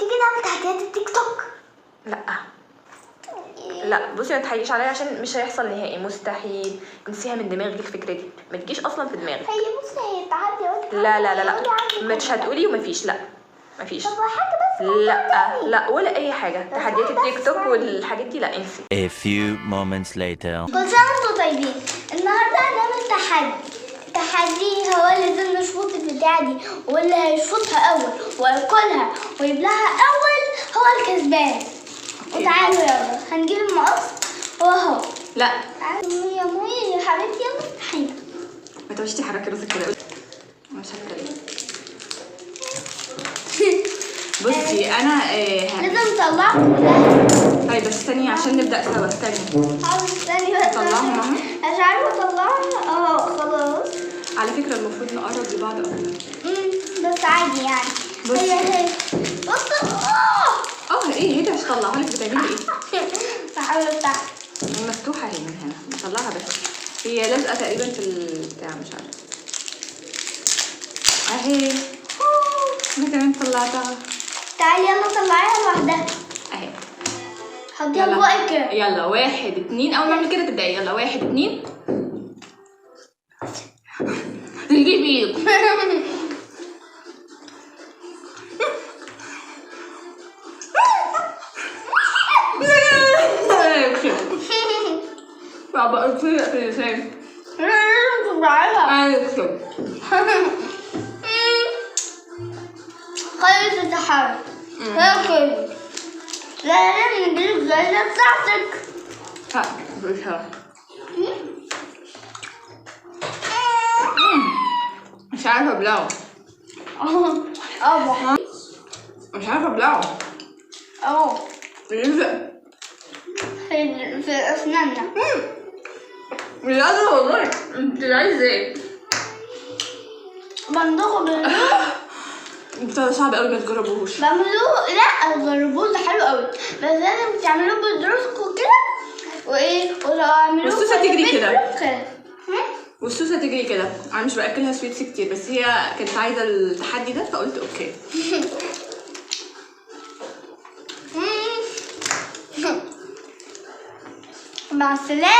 تيجي نعمل تحديات التيك توك؟ لا بصي ما تحييش عليا عشان مش هيحصل نهائي، مستحيل. انسيها من دماغك الفكره دي، ما تجيش اصلا في دماغك. هي بصي هي تحدي. لا مش هتقولي ومفيش. لا مفيش. طب حاجه بس لا ولا اي حاجه. تحديات التيك توك والحاجات دي لا انسي. A few moments later. كل سنه وانتم طيبين. النهارده هنعمل تحدي هو اللي لازم نشفط البتاعه دي، واللي هيشفطها اول وياكلها ويبلعها اول هو الكسبان. وتعالوا يلا هنجيب المقص واهو. لا تعالوا يا موي يا حبيبتي يلا افتحي. ما تقعديش تحركي راسك كده. مش هتكلم. بصي انا لازم نطلعها كلها. طيب بس استني عشان نبدا سوا. استني حاضر استني بس. طلعهم اهو. مش عارفه اطلعها. خلاص. على فكره المفروض نقرب لبعض اكتر. بس عادي يعني. بصي. هي بص. ايه ده؟ مش طلعها لك. بتعملي ايه؟ بحاول افتحها. مفتوحه اهي من هنا. بطلعها بس هي لازقه تقريبا في البتاع مش عارفه. اهي انا كمان طلعتها. تعالي يلا طلعيها لوحدها. اهي حطيها في بقك كده. يلا 1 2. اول ما اعمل كده تبداي. يلا 1 2. نجيب ايدك. بابا قلت لي في لساني. لازم تطلعيها. ايوه خلي تتحرك. هاكل. لازم نجيب الجايزة بتاعتك. مش عارفه. مش عارفه ابلعه. مش عارفه ابلعه. يلزق في اسناننا. لا والله انت عايزه ايه؟ بندوق بتاع صعب قوي ما تجربوهوش. بعملوه. لا جربوه ده حلو قوي، بس لازم تعملوه بدروسكم كده وايه وتعملوه. والسوسه تجري كده. والسوسه تجري كده. انا مش باكلها سويتس كتير بس هي كانت عايزه التحدي ده فقلت اوكي. مع السلامه.